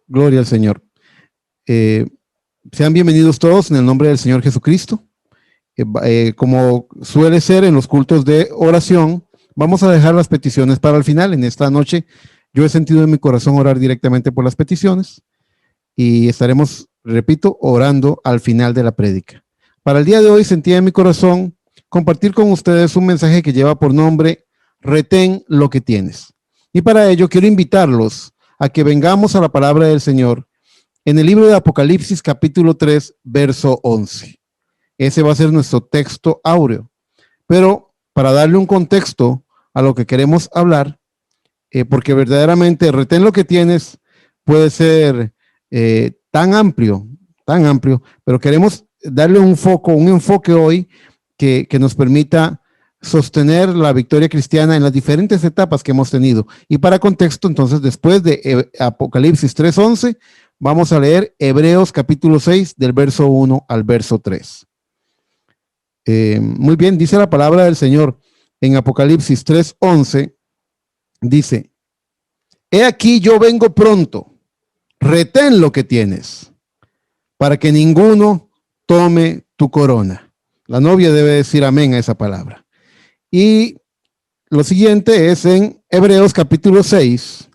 Gloria al Señor. Eh, Sean bienvenidos todos en el nombre del Señor Jesucristo. Como suele ser en los cultos de oración, vamos a dejar las peticiones para el final. En esta noche yo he sentido en mi corazón orar directamente por las peticiones y estaremos, repito, orando al final de la prédica. Para el día de hoy sentí en mi corazón compartir con ustedes un mensaje que lleva por nombre Retén lo que tienes. Y para ello quiero invitarlos a que vengamos a la palabra del Señor en el libro de Apocalipsis capítulo 3, verso 11. Ese va a ser nuestro texto áureo. Pero para darle un contexto a lo que queremos hablar, porque verdaderamente retén lo que tienes puede ser tan amplio, pero queremos darle un enfoque hoy que nos permita sostener la victoria cristiana en las diferentes etapas que hemos tenido. Y para contexto, entonces, después de Apocalipsis 3:11, vamos a leer Hebreos capítulo 6, del verso 1 al verso 3. Muy bien, dice la palabra del Señor en Apocalipsis 3:11, dice: He aquí yo vengo pronto, retén lo que tienes, para que ninguno tome tu corona. La novia debe decir amén a esa palabra. Y lo siguiente es en Hebreos capítulo 6.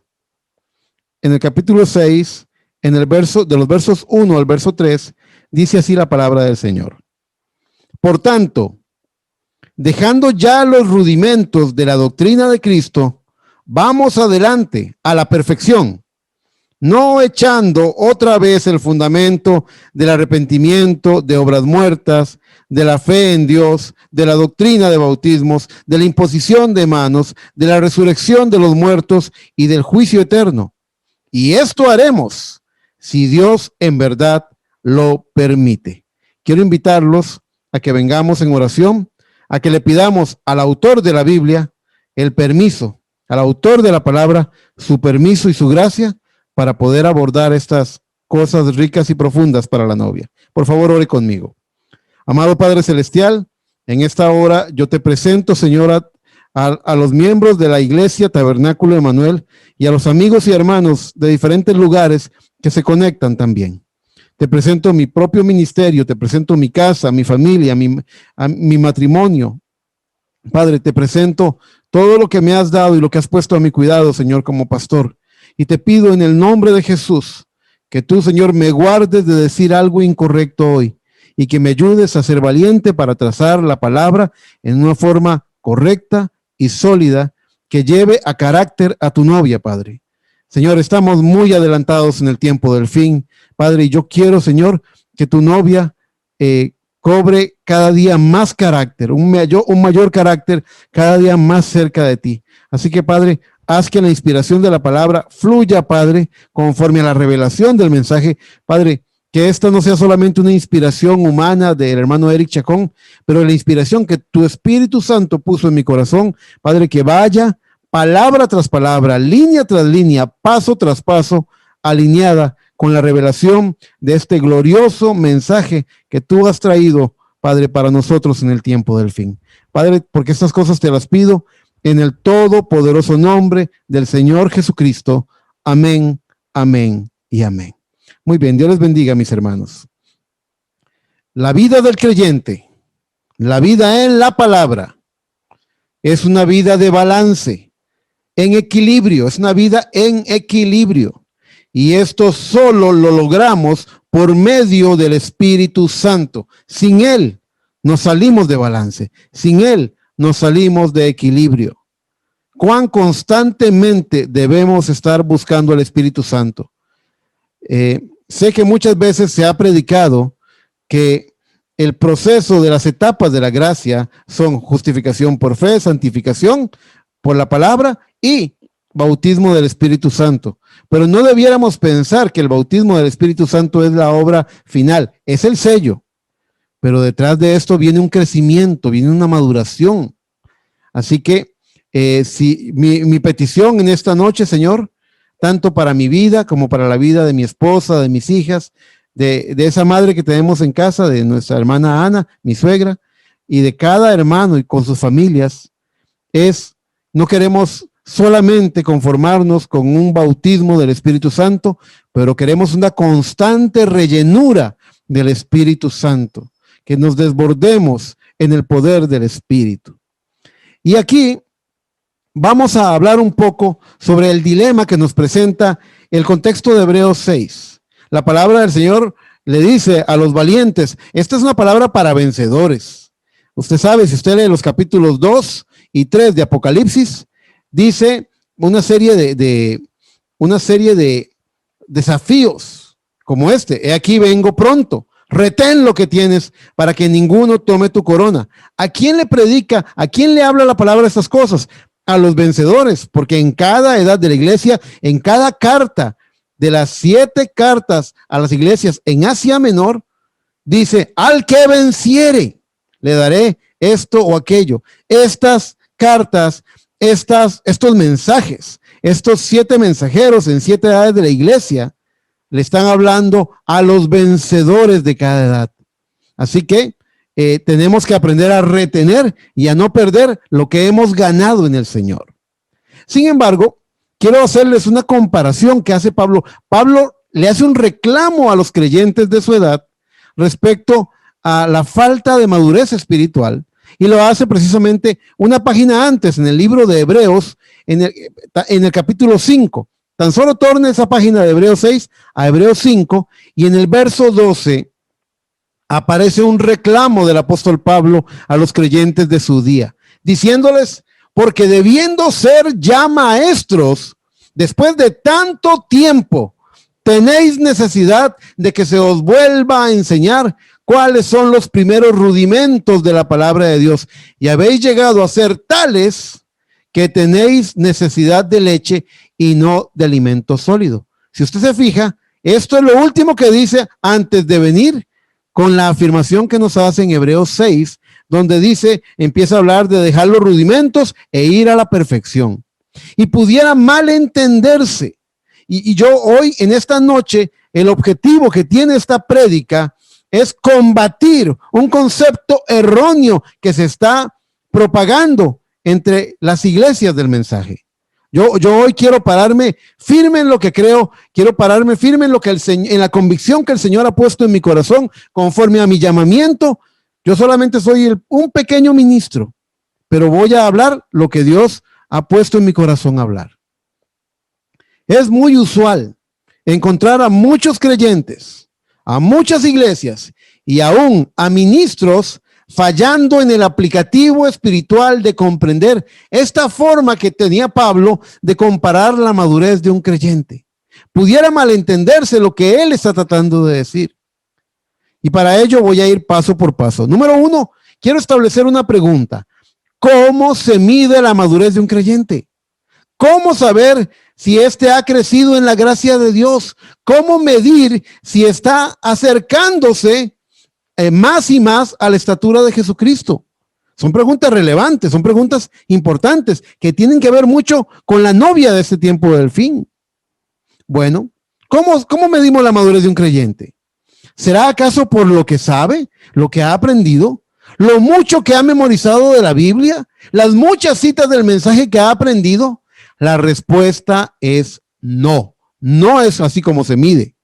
En el capítulo 6, en el verso de los versos 1 al verso 3, dice así la palabra del Señor. Por tanto, dejando ya los rudimentos de la doctrina de Cristo, vamos adelante a la perfección, no echando otra vez el fundamento del arrepentimiento, de obras muertas, de la fe en Dios, de la doctrina de bautismos, de la imposición de manos, de la resurrección de los muertos y del juicio eterno. Y esto haremos si Dios en verdad lo permite. Quiero invitarlos a que vengamos en oración, a que le pidamos al autor de la Biblia el permiso, al autor de la palabra, su permiso y su gracia para poder abordar estas cosas ricas y profundas para la novia. Por favor, ore conmigo. Amado Padre Celestial, en esta hora yo te presento, Señora, a los miembros de la Iglesia Tabernáculo Emanuel y a los amigos y hermanos de diferentes lugares que se conectan también. Te presento mi propio ministerio, te presento mi casa, mi familia, mi matrimonio. Padre, te presento todo lo que me has dado y lo que has puesto a mi cuidado, Señor, como pastor. Y te pido en el nombre de Jesús que tú, Señor, me guardes de decir algo incorrecto hoy y que me ayudes a ser valiente para trazar la palabra en una forma correcta y sólida que lleve a carácter a tu novia, Padre. Señor, estamos muy adelantados en el tiempo del fin, Padre, y yo quiero, Señor, que tu novia cobre cada día más carácter, un mayor carácter cada día más cerca de ti. Así que, Padre, haz que la inspiración de la palabra fluya, Padre, conforme a la revelación del mensaje. Padre, que esta no sea solamente una inspiración humana del hermano Eric Chacón, pero la inspiración que tu Espíritu Santo puso en mi corazón, Padre, que vaya palabra tras palabra, línea tras línea, paso tras paso, alineada con la revelación de este glorioso mensaje que tú has traído, Padre, para nosotros en el tiempo del fin. Padre, porque estas cosas te las pido en el todopoderoso nombre del Señor Jesucristo. Amén, amén y amén. Muy bien, Dios les bendiga, mis hermanos. La vida del creyente, la vida en la palabra, es una vida de balance, en equilibrio, es una vida en equilibrio. Y esto solo lo logramos por medio del Espíritu Santo. Sin Él nos salimos de balance, sin Él nos salimos de equilibrio. ¿Cuán constantemente debemos estar buscando al Espíritu Santo? Sé que muchas veces se ha predicado que el proceso de las etapas de la gracia son justificación por fe, santificación por la palabra y bautismo del Espíritu Santo. Pero no debiéramos pensar que el bautismo del Espíritu Santo es la obra final, es el sello. Pero detrás de esto viene un crecimiento, viene una maduración. Así que si mi petición en esta noche, Señor, tanto para mi vida como para la vida de mi esposa, de mis hijas, de esa madre que tenemos en casa, de nuestra hermana Ana, mi suegra, y de cada hermano y con sus familias, no queremos solamente conformarnos con un bautismo del Espíritu Santo, pero queremos una constante rellenura del Espíritu Santo, que nos desbordemos en el poder del Espíritu. Y aquí vamos a hablar un poco sobre el dilema que nos presenta el contexto de Hebreos 6. La palabra del Señor le dice a los valientes, esta es una palabra para vencedores. Usted sabe, si usted lee los capítulos 2 y 3 de Apocalipsis, dice una serie de desafíos como este. He aquí vengo pronto. Retén lo que tienes para que ninguno tome tu corona. ¿A quién le predica? ¿A quién le habla la palabra de estas cosas? A los vencedores, porque en cada edad de la iglesia, en cada carta de las 7 cartas a las iglesias en Asia Menor, dice, al que venciere, le daré esto o aquello. Estas cartas, estos mensajes, estos 7 mensajeros en 7 edades de la iglesia, le están hablando a los vencedores de cada edad. Así que tenemos que aprender a retener y a no perder lo que hemos ganado en el Señor. Sin embargo, quiero hacerles una comparación que hace Pablo. Pablo le hace un reclamo a los creyentes de su edad respecto a la falta de madurez espiritual, y lo hace precisamente una página antes en el libro de Hebreos, en el capítulo 5. Tan solo torne esa página de Hebreos 6 a Hebreos 5, y en el verso 12 aparece un reclamo del apóstol Pablo a los creyentes de su día, diciéndoles, porque debiendo ser ya maestros, después de tanto tiempo, tenéis necesidad de que se os vuelva a enseñar cuáles son los primeros rudimentos de la palabra de Dios, y habéis llegado a ser tales que tenéis necesidad de leche y no de alimento sólido. Si usted se fija, esto es lo último que dice antes de venir con la afirmación que nos hace en Hebreos 6, donde dice, empieza a hablar de dejar los rudimentos e ir a la perfección. Y pudiera malentenderse. Y yo hoy, en esta noche, el objetivo que tiene esta prédica es combatir un concepto erróneo que se está propagando entre las iglesias del mensaje. Yo hoy quiero pararme firme en lo que creo, quiero pararme firme en lo que en la convicción que el Señor ha puesto en mi corazón conforme a mi llamamiento. Yo solamente soy un pequeño ministro, pero voy a hablar lo que Dios ha puesto en mi corazón a hablar. Es muy usual encontrar a muchos creyentes, a muchas iglesias y aún a ministros fallando en el aplicativo espiritual de comprender esta forma que tenía Pablo de comparar la madurez de un creyente. Pudiera malentenderse lo que él está tratando de decir. Y para ello voy a ir paso por paso. Número 1, quiero establecer una pregunta. ¿Cómo se mide la madurez de un creyente? ¿Cómo saber si éste ha crecido en la gracia de Dios? ¿Cómo medir si está acercándose más y más a la estatura de Jesucristo? Son preguntas relevantes, son preguntas importantes que tienen que ver mucho con la novia de este tiempo del fin. Bueno, ¿cómo medimos la madurez de un creyente? ¿Será acaso por lo que sabe, lo que ha aprendido, lo mucho que ha memorizado de la Biblia, las muchas citas del mensaje que ha aprendido? La respuesta es no. No es así como se mide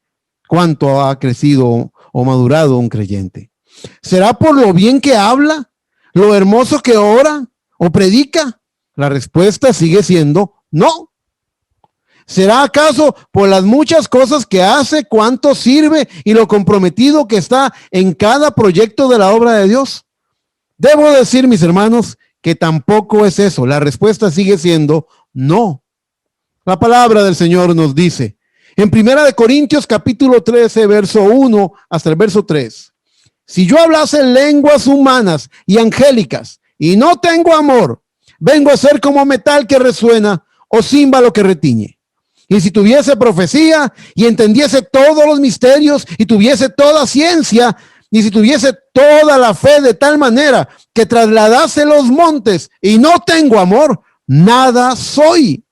cuánto ha crecido o madurado un creyente. ¿Será por lo bien que habla, lo hermoso que ora o predica? La respuesta sigue siendo no. ¿Será acaso por las muchas cosas que hace, cuánto sirve y lo comprometido que está en cada proyecto de la obra de Dios? Debo decir, mis hermanos, que tampoco es eso. La respuesta sigue siendo no. La palabra del Señor nos dice en 1 Corintios capítulo 13, verso 1 hasta el verso 3. Si yo hablase lenguas humanas y angélicas y no tengo amor, vengo a ser como metal que resuena o címbalo que retiñe. Y si tuviese profecía y entendiese todos los misterios y tuviese toda ciencia y si tuviese toda la fe de tal manera que trasladase los montes y no tengo amor, nada soy.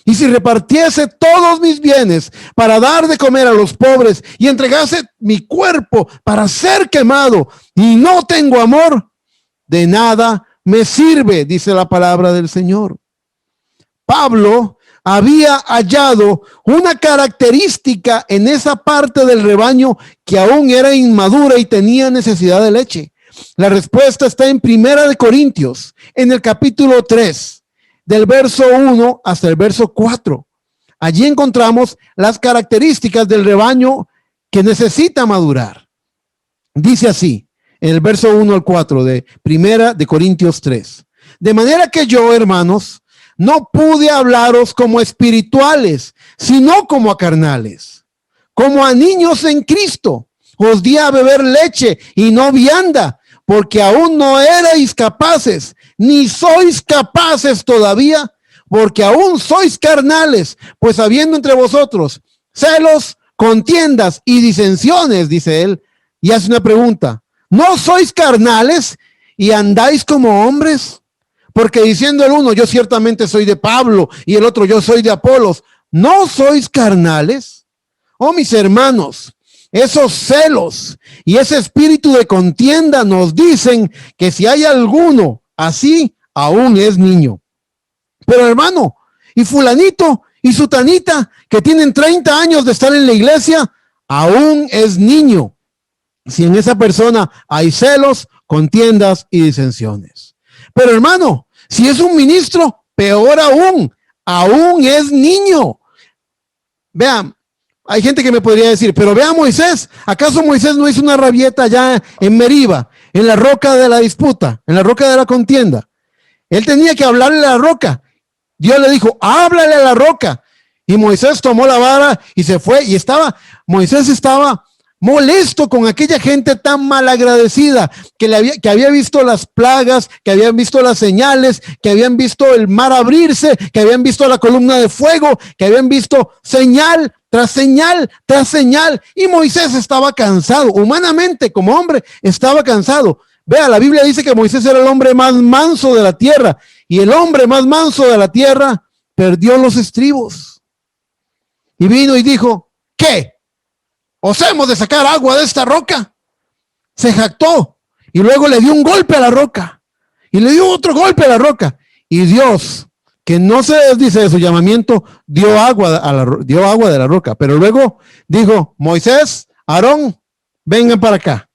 Y si repartiese todos mis bienes para dar de comer a los pobres y entregase mi cuerpo para ser quemado y no tengo amor, de nada me sirve, dice la palabra del Señor. Pablo había hallado una característica en esa parte del rebaño que aún era inmadura y tenía necesidad de leche. La respuesta está en Primera de Corintios, en el capítulo 3, del verso 1 hasta el verso 4. Allí encontramos las características del rebaño que necesita madurar. Dice así, en el verso 1 al 4 de Primera de Corintios 3. De manera que yo, hermanos, no pude hablaros como espirituales, sino como a carnales, como a niños en Cristo. Os di a beber leche y no vianda, porque aún no erais capaces, ni sois capaces todavía, porque aún sois carnales, pues habiendo entre vosotros celos, contiendas y disensiones, dice él, y hace una pregunta: ¿no sois carnales y andáis como hombres? Porque diciendo el uno, yo ciertamente soy de Pablo, y el otro, yo soy de Apolos, ¿no sois carnales? Oh, mis hermanos, esos celos y ese espíritu de contienda nos dicen que si hay alguno así, aún es niño. Pero hermano, y fulanito y sutanita que tienen 30 años de estar en la iglesia, aún es niño. Si en esa persona hay celos, contiendas y disensiones. Pero hermano, si es un ministro, peor aún es niño. Vean, hay gente que me podría decir, pero vea Moisés, ¿acaso Moisés no hizo una rabieta allá en Meriba, en la roca de la disputa, en la roca de la contienda? Él tenía que hablarle a la roca. Dios le dijo, háblale a la roca. Y Moisés tomó la vara y se fue. Y Moisés estaba molesto con aquella gente tan malagradecida que había visto las plagas, que habían visto las señales, que habían visto el mar abrirse, que habían visto la columna de fuego, que habían visto señal tras señal tras señal. Y Moisés estaba cansado, humanamente como hombre estaba cansado. Vea, la Biblia dice que Moisés era el hombre más manso de la tierra, y el hombre más manso de la tierra perdió los estribos. Y vino y dijo, ¿qué? ¿Os hemos de sacar agua de esta roca? Se jactó y luego le dio un golpe a la roca y le dio otro golpe a la roca. Y Dios, que no se desdice de su llamamiento, dio agua de la roca. Pero luego dijo, Moisés, Aarón, vengan para acá.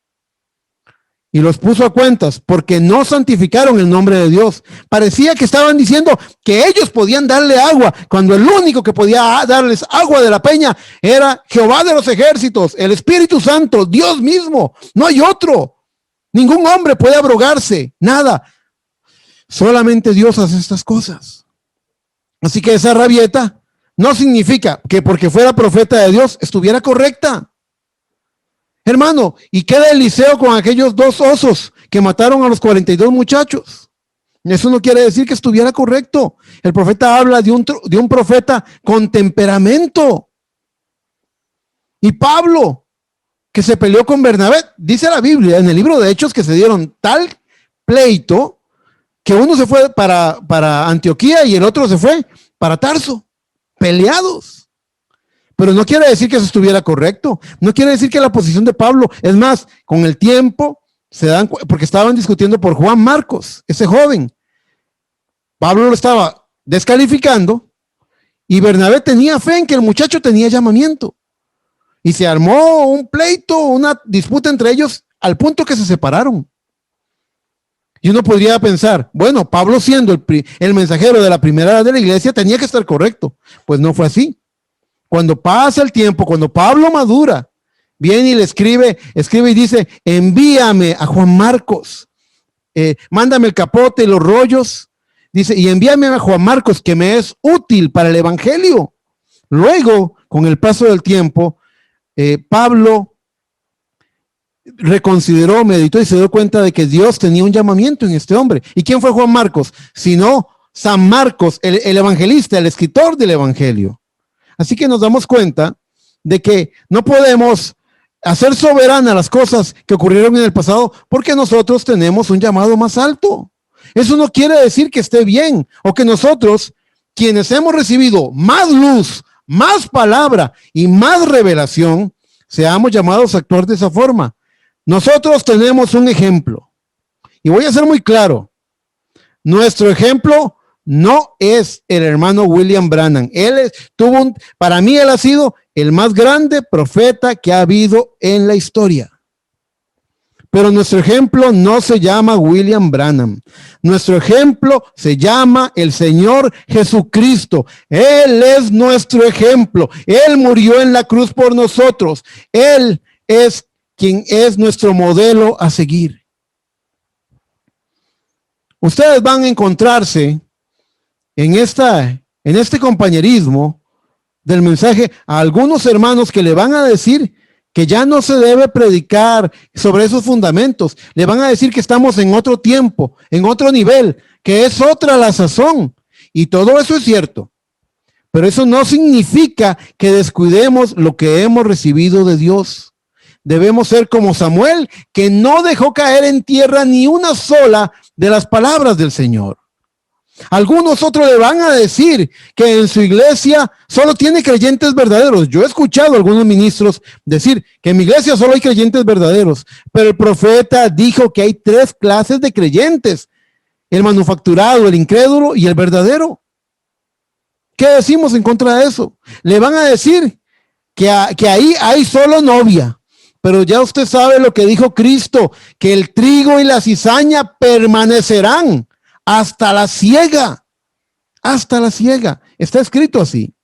Y los puso a cuentas porque no santificaron el nombre de Dios. Parecía que estaban diciendo que ellos podían darle agua, cuando el único que podía darles agua de la peña era Jehová de los ejércitos, el Espíritu Santo, Dios mismo. No hay otro. Ningún hombre puede abrogarse, nada. Solamente Dios hace estas cosas. Así que esa rabieta no significa que porque fuera profeta de Dios estuviera correcta. Hermano, ¿y qué de Eliseo con aquellos 2 osos que mataron a los 42 muchachos? Eso no quiere decir que estuviera correcto. El profeta habla de un profeta con temperamento. Y Pablo, que se peleó con Bernabé, dice la Biblia en el libro de Hechos que se dieron tal pleito que uno se fue para Antioquía y el otro se fue para Tarso, peleados. Pero no quiere decir que eso estuviera correcto. No quiere decir que la posición de Pablo, es más, con el tiempo se dan, porque estaban discutiendo por Juan Marcos, ese joven. Pablo lo estaba descalificando y Bernabé tenía fe en que el muchacho tenía llamamiento. Y se armó un pleito, una disputa entre ellos al punto que se separaron. Y uno podría pensar, bueno, Pablo siendo el mensajero de la primera edad de la iglesia tenía que estar correcto. Pues no fue así. Cuando pasa el tiempo, cuando Pablo madura, viene y le escribe y dice, envíame a Juan Marcos, mándame el capote y los rollos, dice, y envíame a Juan Marcos que me es útil para el evangelio. Luego, con el paso del tiempo, Pablo reconsideró, meditó y se dio cuenta de que Dios tenía un llamamiento en este hombre. ¿Y quién fue Juan Marcos? Sino San Marcos, el evangelista, el escritor del evangelio. Así que nos damos cuenta de que no podemos hacer soberanas las cosas que ocurrieron en el pasado porque nosotros tenemos un llamado más alto. Eso no quiere decir que esté bien o que nosotros, quienes hemos recibido más luz, más palabra y más revelación, seamos llamados a actuar de esa forma. Nosotros tenemos un ejemplo y voy a ser muy claro. Nuestro ejemplo no es el hermano William Branham. Para mí él ha sido el más grande profeta que ha habido en la historia. Pero nuestro ejemplo no se llama William Branham. Nuestro ejemplo se llama el Señor Jesucristo. Él es nuestro ejemplo. Él murió en la cruz por nosotros. Él es quien es nuestro modelo a seguir. Ustedes van a encontrarse en este compañerismo del mensaje a algunos hermanos que le van a decir que ya no se debe predicar sobre esos fundamentos. Le van a decir que estamos en otro tiempo, en otro nivel, que es otra la sazón. Y todo eso es cierto. Pero eso no significa que descuidemos lo que hemos recibido de Dios. Debemos ser como Samuel, que no dejó caer en tierra ni una sola de las palabras del Señor. Algunos otros le van a decir que en su iglesia solo tiene creyentes verdaderos. Yo he escuchado a algunos ministros decir que en mi iglesia solo hay creyentes verdaderos, pero el profeta dijo que hay 3 clases de creyentes: el manufacturado, el incrédulo y el verdadero. ¿Qué decimos en contra de eso? Le van a decir que ahí hay solo novia. Pero ya usted sabe lo que dijo Cristo, que el trigo y la cizaña permanecerán hasta la siega. Hasta la siega. Está escrito así.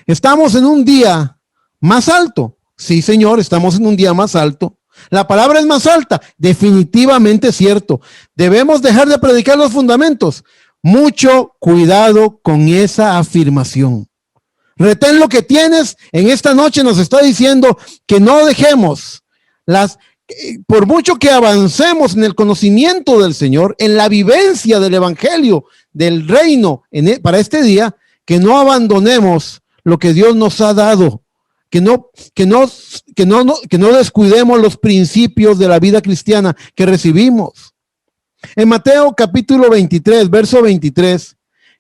¿Estamos en un día más alto? Sí, Señor, estamos en un día más alto. ¿La palabra es más alta? Definitivamente cierto. ¿Debemos dejar de predicar los fundamentos? Mucho cuidado con esa afirmación. Retén lo que tienes. En esta noche nos está diciendo que no dejemos por mucho que avancemos en el conocimiento del Señor, en la vivencia del evangelio, del reino, para este día, que no abandonemos lo que Dios nos ha dado, que no descuidemos los principios de la vida cristiana que recibimos. En Mateo capítulo 23, verso 23,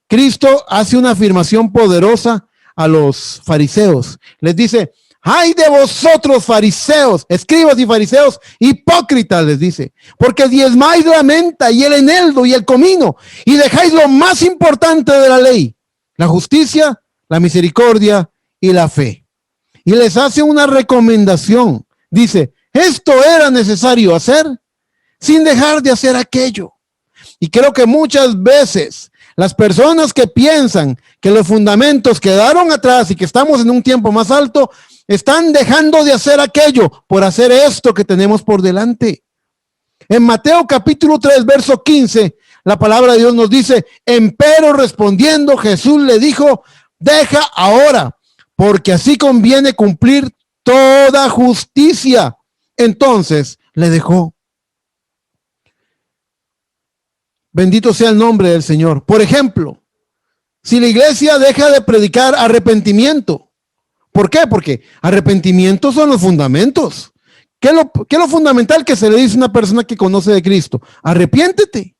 Cristo hace una afirmación poderosa a los fariseos. Les dice: ¡ay de vosotros, fariseos, escribas y fariseos, hipócritas! Les dice, porque diezmáis la menta y el eneldo y el comino, y dejáis lo más importante de la ley, la justicia, la misericordia y la fe. Y les hace una recomendación. Dice: esto era necesario hacer sin dejar de hacer aquello. Y creo que muchas veces las personas que piensan que los fundamentos quedaron atrás y que estamos en un tiempo más alto, están dejando de hacer aquello por hacer esto que tenemos por delante. En Mateo capítulo 3, verso 15, la palabra de Dios nos dice: empero respondiendo Jesús le dijo: deja ahora, porque así conviene cumplir toda justicia. Entonces le dejó. Bendito sea el nombre del Señor. Por ejemplo, si la iglesia deja de predicar arrepentimiento, ¿por qué? Porque arrepentimiento son los fundamentos. ¿Qué es lo fundamental que se le dice a una persona que conoce de Cristo? Arrepiéntete.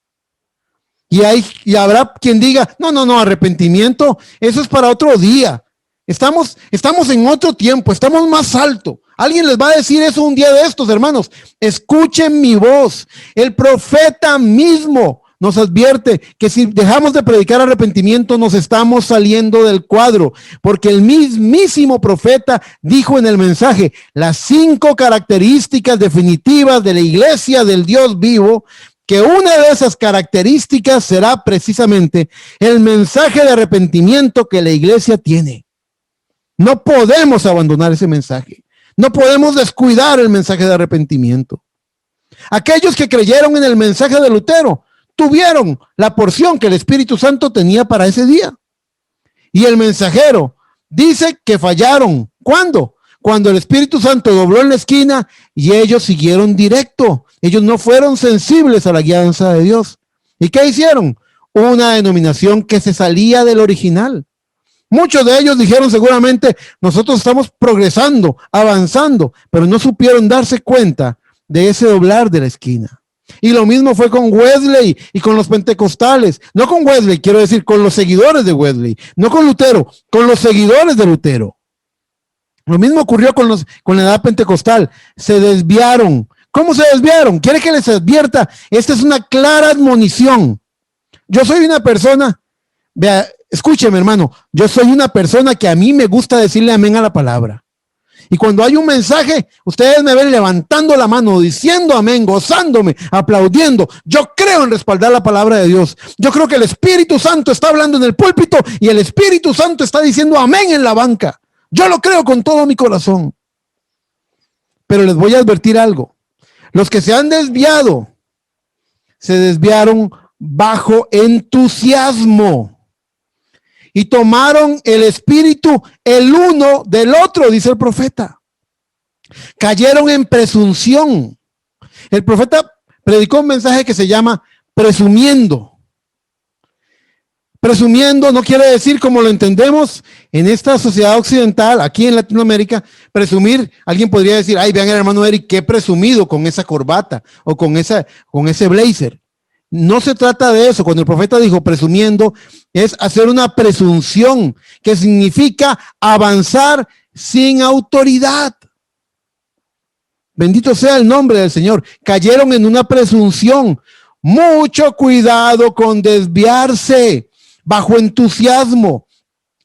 Y habrá quien diga: no, arrepentimiento, eso es para otro día. Estamos en otro tiempo, estamos más alto. Alguien les va a decir eso un día de estos, hermanos. Escuchen mi voz. El profeta mismo nos advierte que si dejamos de predicar arrepentimiento, nos estamos saliendo del cuadro, porque el mismísimo profeta dijo en el mensaje las 5 características definitivas de la iglesia del Dios vivo, que una de esas características será precisamente el mensaje de arrepentimiento que la iglesia tiene. No podemos abandonar ese mensaje. No podemos descuidar el mensaje de arrepentimiento. Aquellos que creyeron en el mensaje de Lutero tuvieron la porción que el Espíritu Santo tenía para ese día. Y el mensajero dice que fallaron. ¿Cuándo? Cuando el Espíritu Santo dobló en la esquina y ellos siguieron directo. Ellos no fueron sensibles a la guianza de Dios. ¿Y qué hicieron? Una denominación que se salía del original. Muchos de ellos dijeron seguramente: nosotros estamos progresando, avanzando, pero no supieron darse cuenta de ese doblar de la esquina. Y lo mismo fue con Wesley y con los pentecostales. No con Wesley, quiero decir, con los seguidores de Wesley. No con Lutero, con los seguidores de Lutero. Lo mismo ocurrió con la edad pentecostal. Se desviaron. ¿Cómo se desviaron? ¿Quiere que les advierta? Esta es una clara admonición. Yo soy una persona, vea, escúcheme hermano, yo soy una persona que a mí me gusta decirle amén a la palabra. Y cuando hay un mensaje, ustedes me ven levantando la mano, diciendo amén, gozándome, aplaudiendo. Yo creo en respaldar la palabra de Dios. Yo creo que el Espíritu Santo está hablando en el púlpito y el Espíritu Santo está diciendo amén en la banca. Yo lo creo con todo mi corazón. Pero les voy a advertir algo. Los que se han desviado, se desviaron bajo entusiasmo. Y tomaron el espíritu el uno del otro, dice el profeta. Cayeron en presunción. El profeta predicó un mensaje que se llama presumiendo. Presumiendo no quiere decir, como lo entendemos en esta sociedad occidental, aquí en Latinoamérica, presumir, alguien podría decir, ay, vean el hermano Eric, qué presumido con esa corbata o con ese blazer. No se trata de eso. Cuando el profeta dijo presumiendo, es hacer una presunción, que significa avanzar sin autoridad. Bendito sea el nombre del Señor. Cayeron en una presunción. Mucho cuidado con desviarse bajo entusiasmo.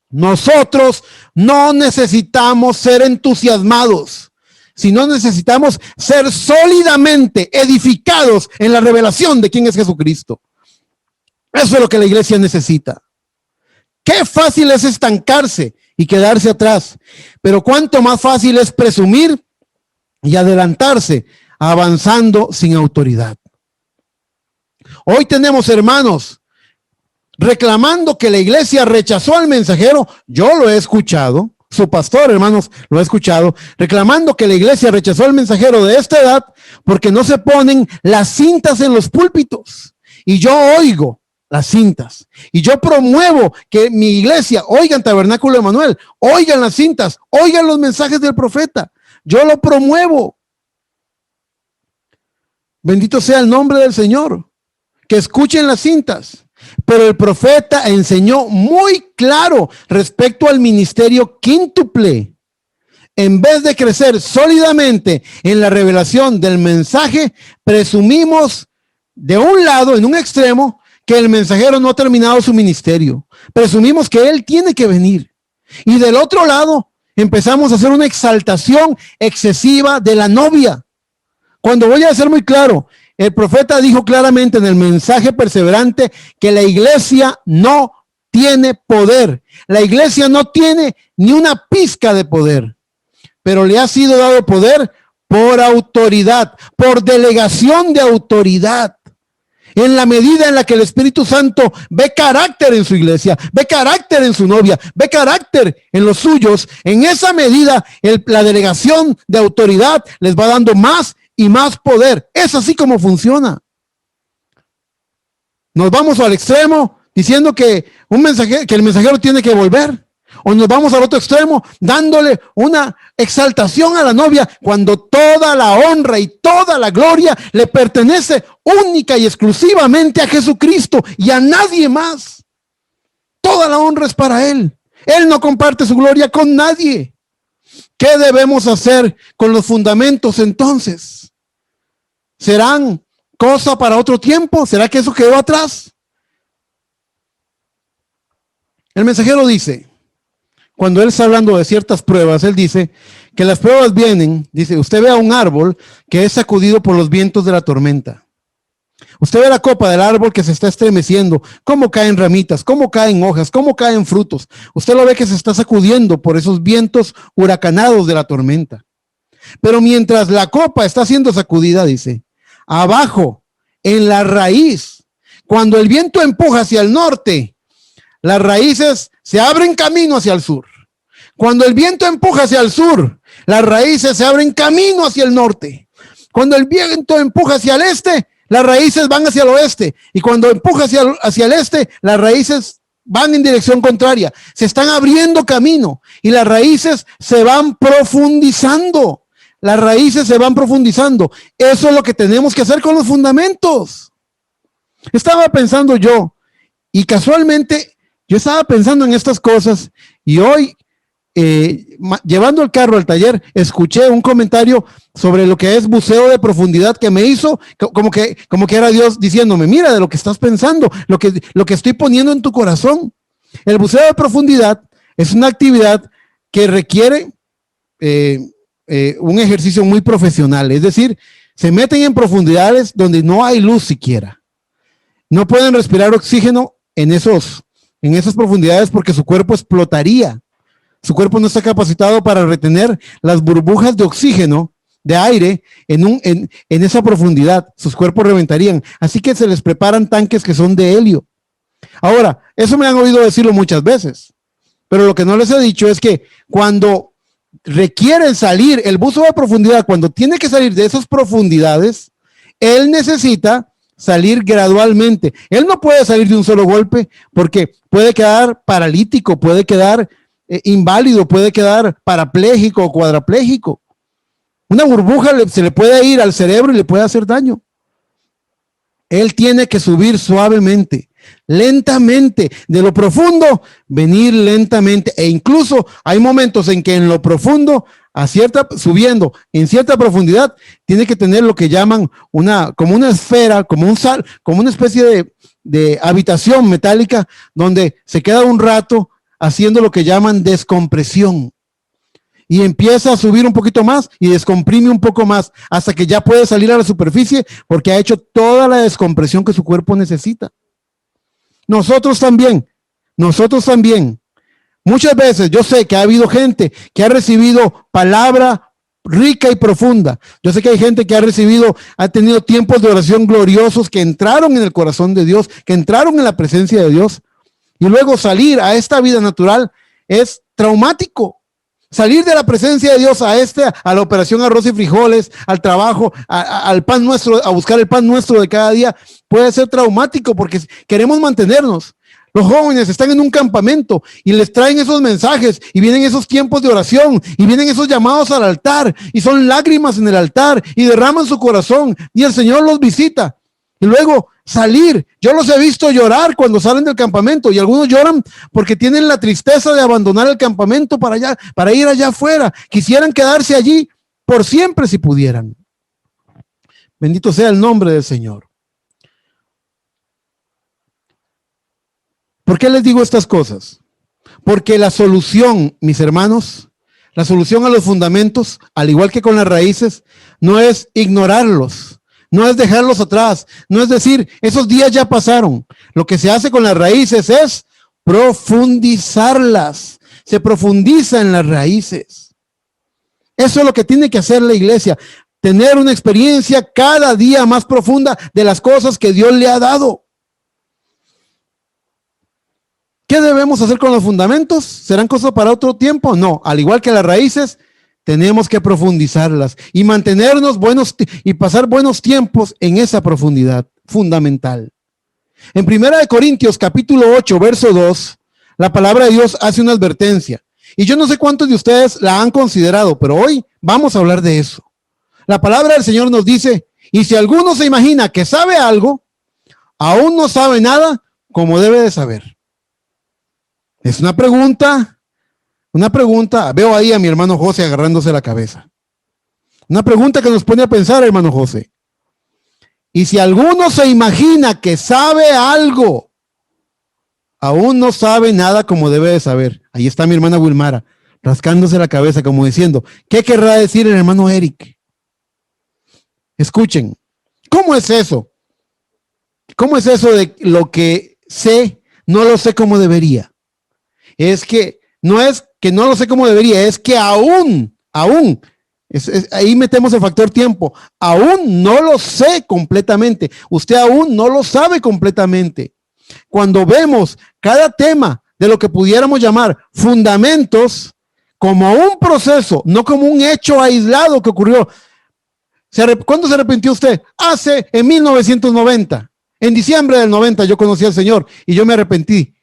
Nosotros no necesitamos ser entusiasmados, sino necesitamos ser sólidamente edificados en la revelación de quién es Jesucristo. Eso es lo que la iglesia necesita. Qué fácil es estancarse y quedarse atrás, pero cuánto más fácil es presumir y adelantarse, avanzando sin autoridad. Hoy tenemos hermanos reclamando que la iglesia rechazó al mensajero. Yo lo he escuchado. Su pastor, hermanos, lo ha escuchado, reclamando que la iglesia rechazó al mensajero de esta edad porque no se ponen las cintas en los púlpitos. Y yo oigo las cintas. Y yo promuevo que mi iglesia, oigan Tabernáculo Emanuel, oigan las cintas, oigan los mensajes del profeta. Yo lo promuevo. Bendito sea el nombre del Señor. Que escuchen las cintas. Pero el profeta enseñó muy claro respecto al ministerio quíntuple. En vez de crecer sólidamente en la revelación del mensaje, presumimos de un lado, en un extremo, que el mensajero no ha terminado su ministerio. Presumimos que él tiene que venir. Y del otro lado, empezamos a hacer una exaltación excesiva de la novia. Cuando voy a ser muy claro, el profeta dijo claramente en el mensaje perseverante que la iglesia no tiene poder. La iglesia no tiene ni una pizca de poder, pero le ha sido dado poder por autoridad, por delegación de autoridad. En la medida en la que el Espíritu Santo ve carácter en su iglesia, ve carácter en su novia, ve carácter en los suyos, en esa medida la delegación de autoridad les va dando más y más poder. Es así como funciona. Nos vamos al extremo diciendo que el mensajero tiene que volver, o nos vamos al otro extremo dándole una exaltación a la novia cuando toda la honra y toda la gloria le pertenece única y exclusivamente a Jesucristo y a nadie más. Toda la honra es para él. Él no comparte su gloria con nadie. ¿Qué debemos hacer con los fundamentos entonces? ¿Serán cosa para otro tiempo? ¿Será que eso quedó atrás? El mensajero dice, cuando él está hablando de ciertas pruebas, él dice que las pruebas vienen, dice, usted ve a un árbol que es sacudido por los vientos de la tormenta. Usted ve la copa del árbol que se está estremeciendo, cómo caen ramitas, cómo caen hojas, cómo caen frutos. Usted lo ve que se está sacudiendo por esos vientos huracanados de la tormenta. Pero mientras la copa está siendo sacudida, dice, abajo, en la raíz, cuando el viento empuja hacia el norte, las raíces se abren camino hacia el sur. Cuando el viento empuja hacia el sur, las raíces se abren camino hacia el norte. Cuando el viento empuja hacia el este, las raíces van hacia el oeste. Y cuando empuja hacia el este, las raíces van en dirección contraria. Se están abriendo camino y las raíces se van profundizando. Las raíces se van profundizando. Eso es lo que tenemos que hacer con los fundamentos. Estaba pensando yo, y casualmente yo estaba pensando en estas cosas, y hoy llevando el carro al taller, escuché un comentario sobre lo que es buceo de profundidad que me hizo como que era Dios diciéndome, mira de lo que estás pensando, lo que estoy poniendo en tu corazón. El buceo de profundidad es una actividad que requiere un ejercicio muy profesional, es decir, se meten en profundidades donde no hay luz siquiera. No pueden respirar oxígeno en esas profundidades porque su cuerpo explotaría. Su cuerpo no está capacitado para retener las burbujas de oxígeno, de aire, en esa profundidad. Sus cuerpos reventarían. Así que se les preparan tanques que son de helio. Ahora, eso me han oído decirlo muchas veces. Pero lo que no les he dicho es que cuando requieren salir, el buzo de profundidad, cuando tiene que salir de esas profundidades, él necesita salir gradualmente. Él no puede salir de un solo golpe porque puede quedar paralítico, puede quedar inválido, puede quedar parapléjico o cuadrapléjico. Una burbuja se le puede ir al cerebro y le puede hacer daño. Él tiene que subir suavemente, lentamente, de lo profundo, venir lentamente. E incluso hay momentos en que en lo profundo, subiendo en cierta profundidad, tiene que tener lo que llaman como una esfera, como una especie de habitación metálica, donde se queda un rato haciendo lo que llaman descompresión. Y empieza a subir un poquito más y descomprime un poco más hasta que ya puede salir a la superficie porque ha hecho toda la descompresión que su cuerpo necesita. Nosotros también. Muchas veces yo sé que ha habido gente que ha recibido palabra rica y profunda. Yo sé que hay gente que ha tenido tiempos de oración gloriosos que entraron en el corazón de Dios, que entraron en la presencia de Dios. Y luego salir a esta vida natural es traumático. Salir de la presencia de Dios a la operación arroz y frijoles, al trabajo, al pan nuestro, a buscar el pan nuestro de cada día, puede ser traumático porque queremos mantenernos. Los jóvenes están en un campamento y les traen esos mensajes y vienen esos tiempos de oración y vienen esos llamados al altar y son lágrimas en el altar y derraman su corazón y el Señor los visita. Y luego salir, yo los he visto llorar cuando salen del campamento y algunos lloran porque tienen la tristeza de abandonar el campamento para ir allá afuera. Quisieran quedarse allí por siempre si pudieran. Bendito sea el nombre del Señor. ¿Por qué les digo estas cosas? Porque la solución, mis hermanos, la solución a los fundamentos, al igual que con las raíces, no es ignorarlos. No es dejarlos atrás, no es decir, esos días ya pasaron. Lo que se hace con las raíces es profundizarlas. Se profundiza en las raíces. Eso es lo que tiene que hacer la iglesia. Tener una experiencia cada día más profunda de las cosas que Dios le ha dado. ¿Qué debemos hacer con los fundamentos? ¿Serán cosas para otro tiempo? No, al igual que las raíces, tenemos que profundizarlas y mantenernos y pasar buenos tiempos en esa profundidad fundamental. En 1 Corintios capítulo 8, verso 2, la palabra de Dios hace una advertencia. Y yo no sé cuántos de ustedes la han considerado, pero hoy vamos a hablar de eso. La palabra del Señor nos dice, y si alguno se imagina que sabe algo, aún no sabe nada como debe de saber. Es una pregunta, veo ahí a mi hermano José agarrándose la cabeza. Una pregunta que nos pone a pensar, hermano José. Y si alguno se imagina que sabe algo, aún no sabe nada como debe de saber. Ahí está mi hermana Wilmara, rascándose la cabeza como diciendo, ¿qué querrá decir el hermano Eric? Escuchen, ¿cómo es eso? ¿Cómo es eso de lo que sé, no lo sé como debería? Es que no es que no lo sé como debería, es que aún, ahí metemos el factor tiempo, aún no lo sé completamente, usted aún no lo sabe completamente. Cuando vemos cada tema de lo que pudiéramos llamar fundamentos como un proceso, no como un hecho aislado que ocurrió. ¿Cuándo se arrepintió usted? En 1990, en diciembre del 90 yo conocí al Señor y yo me arrepentí.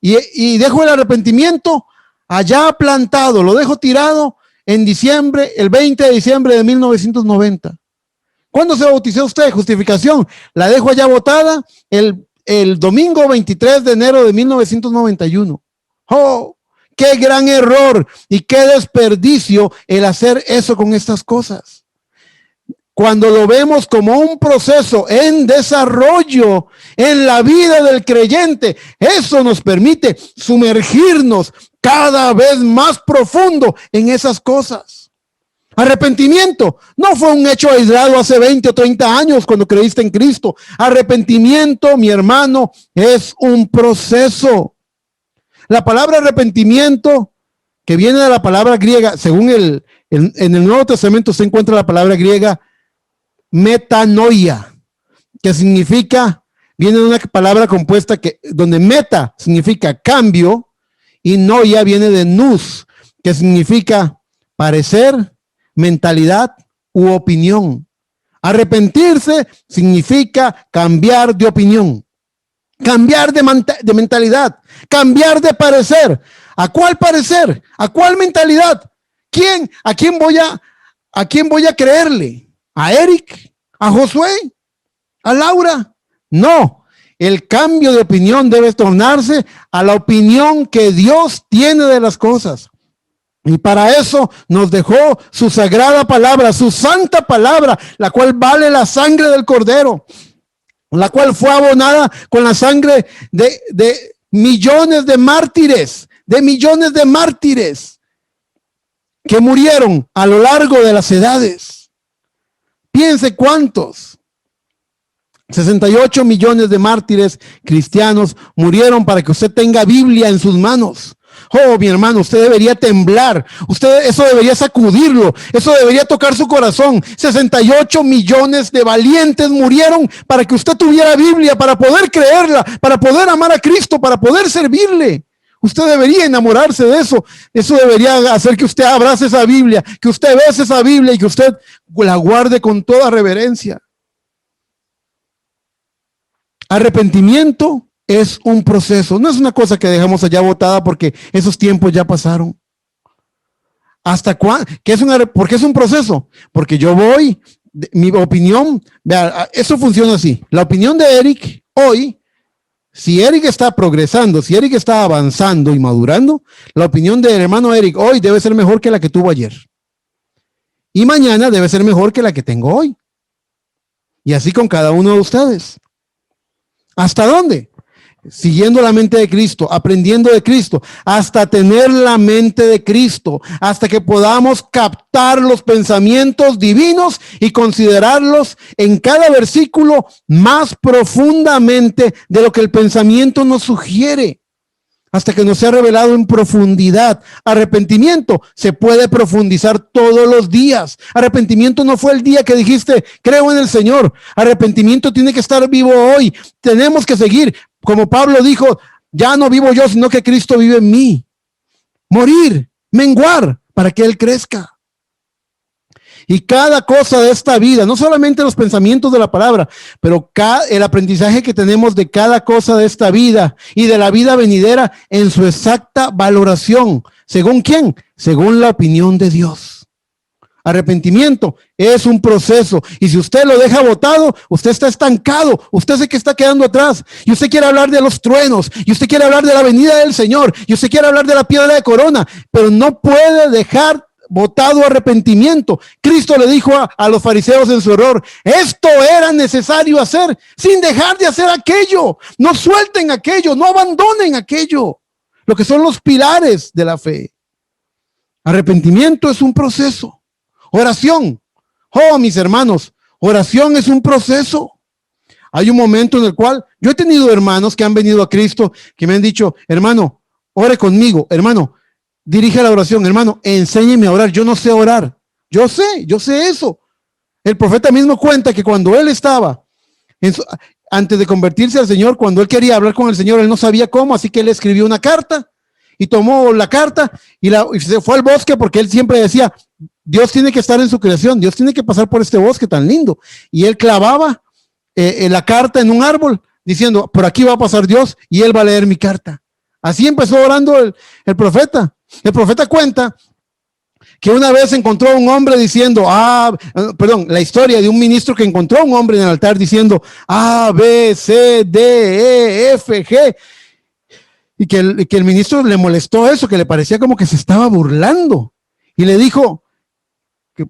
Y dejo el arrepentimiento allá plantado, lo dejo tirado en diciembre, el 20 de diciembre de 1990. ¿Cuándo se bautizó usted? Justificación. La dejo allá botada el domingo 23 de enero de 1991. ¡Oh! Qué gran error y qué desperdicio el hacer eso con estas cosas. Cuando lo vemos como un proceso en desarrollo en la vida del creyente, eso nos permite sumergirnos cada vez más profundo en esas cosas. Arrepentimiento no fue un hecho aislado hace 20 o 30 años cuando creíste en Cristo. Arrepentimiento, mi hermano, es un proceso. La palabra arrepentimiento, que viene de la palabra griega, según en el Nuevo Testamento se encuentra la palabra griega metanoia, que significa, viene de una palabra compuesta donde meta significa cambio y noia viene de nous, que significa parecer, mentalidad u opinión. Arrepentirse significa cambiar de opinión, cambiar de mentalidad, cambiar de parecer. ¿A cuál parecer? ¿A cuál mentalidad? ¿A quién voy a creerle? ¿A Eric? ¿A Josué? ¿A Laura? No, el cambio de opinión debe tornarse a la opinión que Dios tiene de las cosas. Y para eso nos dejó su sagrada palabra, su santa palabra, la cual vale la sangre del Cordero, la cual fue abonada con la sangre de millones de mártires, que murieron a lo largo de las edades. Piense cuántos. 68 millones de mártires cristianos murieron para que usted tenga Biblia en sus manos. Oh, mi hermano, usted debería temblar. Eso debería sacudirlo. Eso debería tocar su corazón. 68 millones de valientes murieron para que usted tuviera Biblia, para poder creerla, para poder amar a Cristo, para poder servirle. Usted debería enamorarse de eso. Eso debería hacer que usted abrace esa Biblia, que usted bese esa Biblia y que usted la guarde con toda reverencia. Arrepentimiento es un proceso. No es una cosa que dejamos allá botada porque esos tiempos ya pasaron. ¿Hasta cuándo? ¿Por qué es un proceso? Porque yo voy, mi opinión, vea, eso funciona así. La opinión de Eric hoy, si Eric está progresando, si Eric está avanzando y madurando, la opinión del hermano Eric hoy debe ser mejor que la que tuvo ayer. Y mañana debe ser mejor que la que tengo hoy. Y así con cada uno de ustedes. ¿Hasta dónde? Siguiendo la mente de Cristo, aprendiendo de Cristo, hasta tener la mente de Cristo, hasta que podamos captar los pensamientos divinos y considerarlos en cada versículo más profundamente de lo que el pensamiento nos sugiere, hasta que nos sea revelado en profundidad. Arrepentimiento se puede profundizar todos los días. Arrepentimiento no fue el día que dijiste, creo en el Señor. Arrepentimiento tiene que estar vivo hoy. Tenemos que seguir. Como Pablo dijo, ya no vivo yo, sino que Cristo vive en mí. Morir, menguar, para que Él crezca. Y cada cosa de esta vida, no solamente los pensamientos de la palabra, pero el aprendizaje que tenemos de cada cosa de esta vida y de la vida venidera en su exacta valoración. ¿Según quién? Según la opinión de Dios. Arrepentimiento es un proceso, y si usted lo deja botado, usted está estancado, usted se que está quedando atrás, y usted quiere hablar de los truenos, y usted quiere hablar de la venida del Señor, y usted quiere hablar de la piedra de corona, pero no puede dejar botado arrepentimiento. Cristo le dijo a los fariseos en su error, esto era necesario hacer, sin dejar de hacer aquello. No suelten aquello, no abandonen aquello, lo que son los pilares de la fe. Arrepentimiento es un proceso. Oración, oh mis hermanos, oración es un proceso. Hay un momento en el cual yo he tenido hermanos que han venido a Cristo que me han dicho, hermano, ore conmigo, hermano, dirige la oración, hermano, enséñeme a orar. Yo no sé orar. Yo sé eso. El profeta mismo cuenta que cuando él estaba, antes de convertirse al Señor, cuando él quería hablar con el Señor, él no sabía cómo, así que él escribió una carta y tomó la carta y se fue al bosque porque él siempre decía, Dios tiene que estar en su creación, Dios tiene que pasar por este bosque tan lindo. Y él clavaba la carta en un árbol diciendo, por aquí va a pasar Dios y él va a leer mi carta. Así empezó orando el profeta. El profeta cuenta que una vez encontró a un hombre diciendo, la historia de un ministro que encontró a un hombre en el altar diciendo A, B, C, D, E, F, G. Y que el ministro le molestó eso, que le parecía como que se estaba burlando. Y le dijo,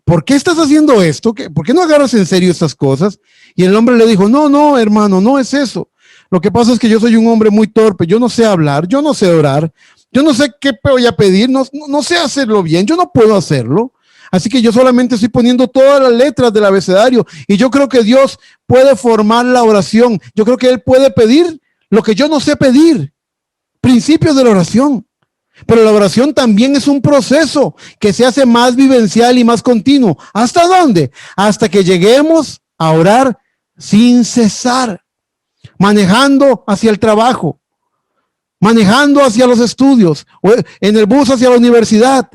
¿por qué estás haciendo esto? ¿Por qué no agarras en serio estas cosas? Y el hombre le dijo, no, hermano, no es eso. Lo que pasa es que yo soy un hombre muy torpe, yo no sé hablar, yo no sé orar, yo no sé qué voy a pedir, no sé hacerlo bien, yo no puedo hacerlo. Así que yo solamente estoy poniendo todas las letras del abecedario y yo creo que Dios puede formar la oración. Yo creo que Él puede pedir lo que yo no sé pedir. Principios de la oración. Pero la oración también es un proceso que se hace más vivencial y más continuo. ¿Hasta dónde? Hasta que lleguemos a orar sin cesar, manejando hacia el trabajo, manejando hacia los estudios, en el bus hacia la universidad,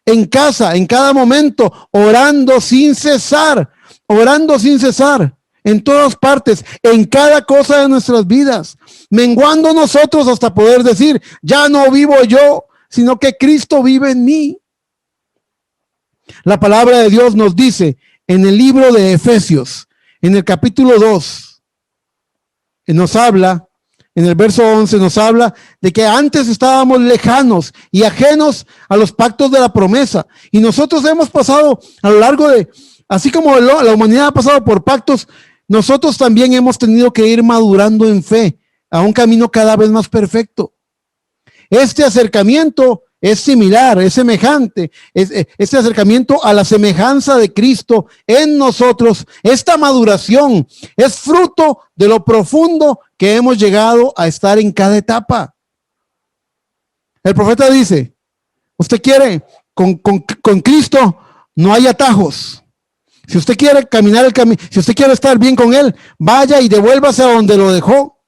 en casa, en cada momento, orando sin cesar, en todas partes, en cada cosa de nuestras vidas, menguando nosotros hasta poder decir, ya no vivo yo, sino que Cristo vive en mí. La palabra de Dios nos dice en el libro de Efesios, en el capítulo 2, nos habla, en el verso 11 nos habla de que antes estábamos lejanos y ajenos a los pactos de la promesa. Y nosotros hemos pasado a lo largo de, así como la humanidad ha pasado por pactos, nosotros también hemos tenido que ir madurando en fe a un camino cada vez más perfecto. Este acercamiento es similar, es semejante, este acercamiento a la semejanza de Cristo en nosotros, esta maduración es fruto de lo profundo que hemos llegado a estar en cada etapa. El profeta dice, usted quiere, con Cristo no hay atajos. Si usted quiere caminar el camino, si usted quiere estar bien con Él, vaya y devuélvase a donde lo dejó.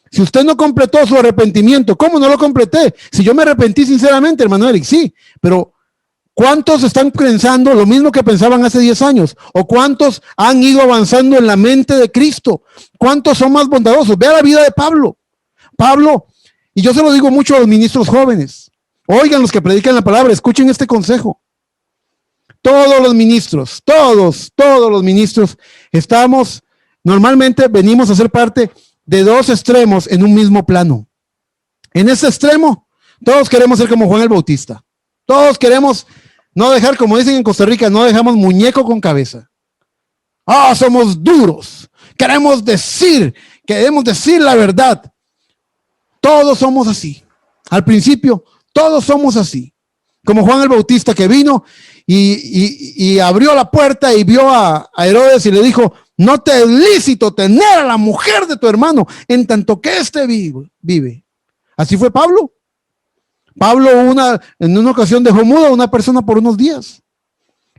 Si usted no completó su arrepentimiento, ¿cómo no lo completé? Si yo me arrepentí sinceramente, hermano Eric, sí, pero ¿cuántos están pensando lo mismo que pensaban hace 10 años? ¿O cuántos han ido avanzando en la mente de Cristo? ¿Cuántos son más bondadosos? Vea la vida de Pablo. Pablo, y yo se lo digo mucho a los ministros jóvenes, oigan los que predican la palabra, escuchen este consejo. Todos los ministros, todos los ministros, normalmente venimos a ser parte de dos extremos en un mismo plano. En ese extremo, todos queremos ser como Juan el Bautista. Todos queremos no dejar, como dicen en Costa Rica, no dejamos muñeco con cabeza. Somos duros. Queremos decir la verdad. Todos somos así. Al principio, todos somos así. Como Juan el Bautista que vino y abrió la puerta y vio a Herodes y le dijo, no te es lícito tener a la mujer de tu hermano en tanto que éste vive. Así fue Pablo. Pablo en una ocasión dejó muda a una persona por unos días.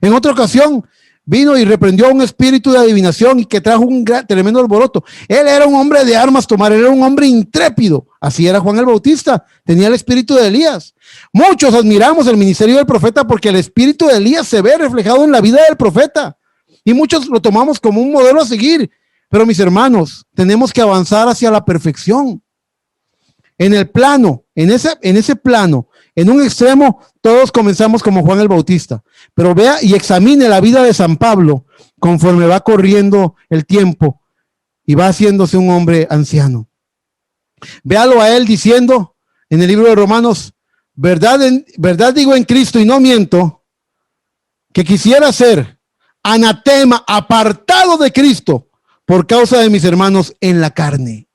En otra ocasión vino y reprendió a un espíritu de adivinación y que trajo un tremendo alboroto. Él era un hombre de armas tomar, él era un hombre intrépido. Así era Juan el Bautista, tenía el espíritu de Elías. Muchos admiramos el ministerio del profeta porque el espíritu de Elías se ve reflejado en la vida del profeta. Y muchos lo tomamos como un modelo a seguir. Pero mis hermanos, tenemos que avanzar hacia la perfección. En el plano, en ese plano, en un extremo, todos comenzamos como Juan el Bautista. Pero vea y examine la vida de San Pablo conforme va corriendo el tiempo y va haciéndose un hombre anciano. Véalo a él diciendo en el libro de Romanos, verdad digo en Cristo y no miento, que quisiera ser anatema, apartado de Cristo por causa de mis hermanos en la carne.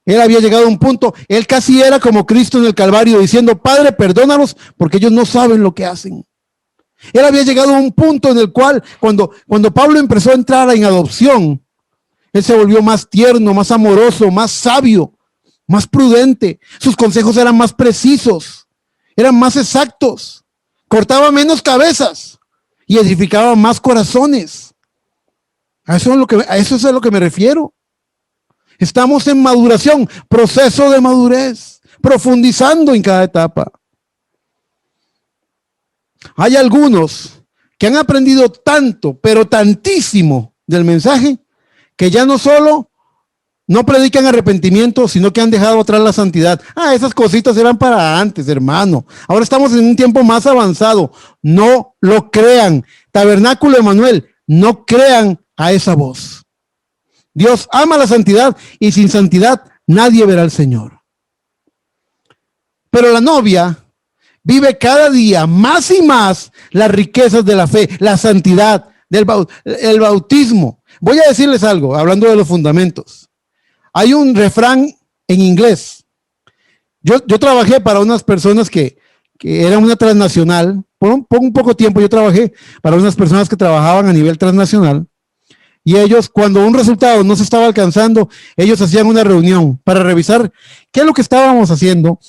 Él había llegado a un punto, él casi era como Cristo en el Calvario diciendo, Padre, perdónalos porque ellos no saben lo que hacen. Él había llegado a un punto en el cual cuando Pablo empezó a entrar en adopción, él se volvió más tierno, más amoroso, más sabio, más prudente. Sus consejos eran más precisos, eran más exactos, cortaba menos cabezas y edificaba más corazones. A eso es a lo que me refiero. Estamos en maduración, proceso de madurez, profundizando en cada etapa. Hay algunos que han aprendido tanto, pero tantísimo del mensaje, que ya no solo no predican arrepentimiento, sino que han dejado atrás la santidad. Esas cositas eran para antes, hermano. Ahora estamos en un tiempo más avanzado. No lo crean. Tabernáculo Emanuel, no crean a esa voz. Dios ama la santidad y sin santidad nadie verá al Señor. Pero la novia vive cada día más y más las riquezas de la fe, la santidad, el bautismo. Voy a decirles algo, hablando de los fundamentos. Hay un refrán en inglés. Yo trabajé para unas personas que eran una transnacional. Por un poco tiempo yo trabajé para unas personas que trabajaban a nivel transnacional. Y ellos, cuando un resultado no se estaba alcanzando, ellos hacían una reunión para revisar qué es lo que estábamos haciendo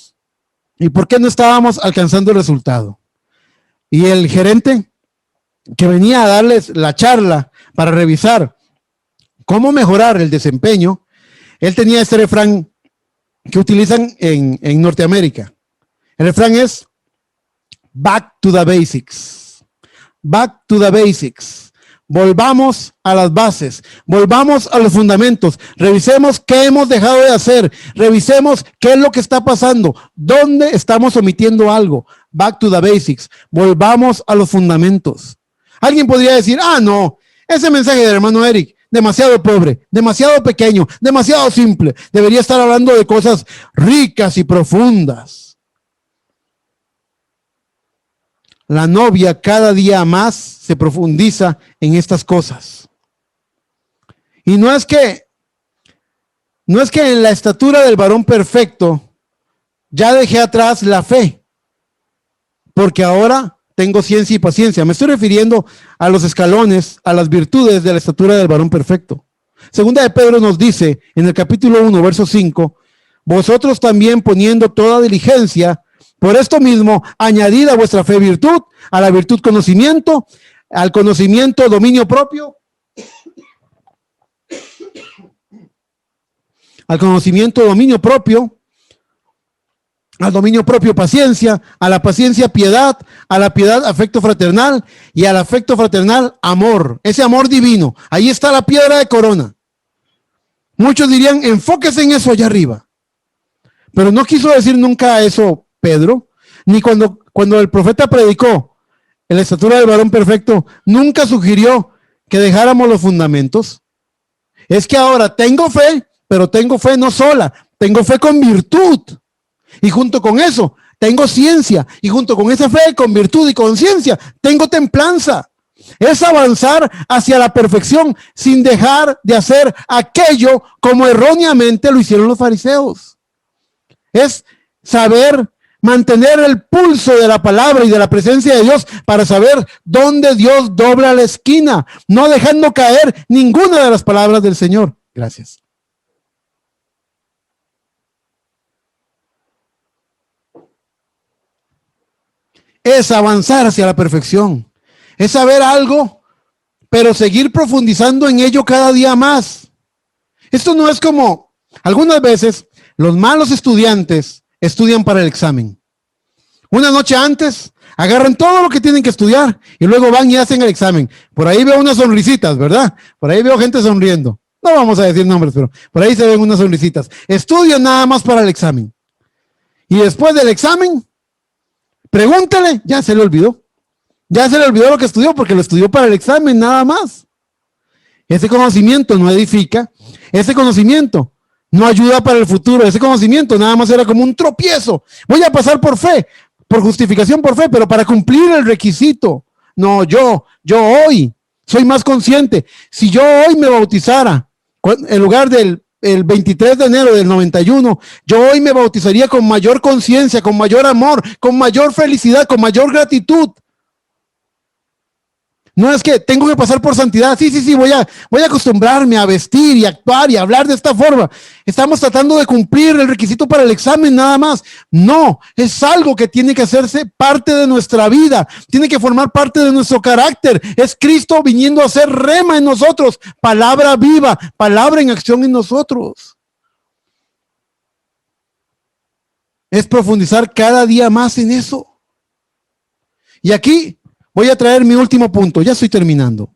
y por qué no estábamos alcanzando el resultado. Y el gerente que venía a darles la charla para revisar cómo mejorar el desempeño, él tenía este refrán que utilizan en Norteamérica. El refrán es back to the basics. Back to the basics. Volvamos a las bases, volvamos a los fundamentos, revisemos qué hemos dejado de hacer, revisemos qué es lo que está pasando, dónde estamos omitiendo algo. Back to the basics, volvamos a los fundamentos. Alguien podría decir, no, ese mensaje del hermano Eric, demasiado pobre, demasiado pequeño, demasiado simple, debería estar hablando de cosas ricas y profundas. La novia cada día más se profundiza en estas cosas. Y no es que en la estatura del varón perfecto ya dejé atrás la fe, porque ahora tengo ciencia y paciencia. Me estoy refiriendo a los escalones, a las virtudes de la estatura del varón perfecto. Segunda de Pedro nos dice en el capítulo 1, verso 5, vosotros también poniendo toda diligencia, por esto mismo, añadid a vuestra fe virtud, a la virtud conocimiento, al conocimiento dominio propio, al conocimiento dominio propio, al dominio propio paciencia, a la paciencia piedad, a la piedad afecto fraternal y al afecto fraternal amor, ese amor divino. Ahí está la piedra de corona. Muchos dirían, enfóquese en eso allá arriba. Pero no quiso decir nunca eso Pedro, ni cuando el profeta predicó en la estatura del varón perfecto, nunca sugirió que dejáramos los fundamentos. Es que ahora tengo fe, pero tengo fe no sola, tengo fe con virtud. Y junto con eso, tengo ciencia. Y junto con esa fe, con virtud y con ciencia, tengo templanza. Es avanzar hacia la perfección sin dejar de hacer aquello como erróneamente lo hicieron los fariseos. Es saber mantener el pulso de la palabra y de la presencia de Dios para saber dónde Dios dobla la esquina, no dejando caer ninguna de las palabras del Señor. Gracias. Es avanzar hacia la perfección. Es saber algo, pero seguir profundizando en ello cada día más. Esto no es como, algunas veces, los malos estudiantes estudian para el examen. Una noche antes, agarran todo lo que tienen que estudiar y luego van y hacen el examen. Por ahí veo unas sonrisitas, ¿verdad? Por ahí veo gente sonriendo. No vamos a decir nombres, pero por ahí se ven unas sonrisitas. Estudian nada más para el examen. Y después del examen, pregúntale, ya se le olvidó. Ya se le olvidó lo que estudió porque lo estudió para el examen, nada más. Ese conocimiento no edifica. Ese conocimiento no ayuda para el futuro. Ese conocimiento nada más era como un tropiezo. Voy a pasar por fe, por justificación por fe, pero para cumplir el requisito. No, yo hoy soy más consciente. Si yo hoy me bautizara, en lugar del el 23 de enero del 91, yo hoy me bautizaría con mayor conciencia, con mayor amor, con mayor felicidad, con mayor gratitud. No es que tengo que pasar por santidad. Sí, voy a acostumbrarme a vestir y actuar y hablar de esta forma. Estamos tratando de cumplir el requisito para el examen nada más. No, es algo que tiene que hacerse parte de nuestra vida. Tiene que formar parte de nuestro carácter. Es Cristo viniendo a ser rema en nosotros. Palabra viva, palabra en acción en nosotros. Es profundizar cada día más en eso. Y aquí voy a traer mi último punto. Ya estoy terminando.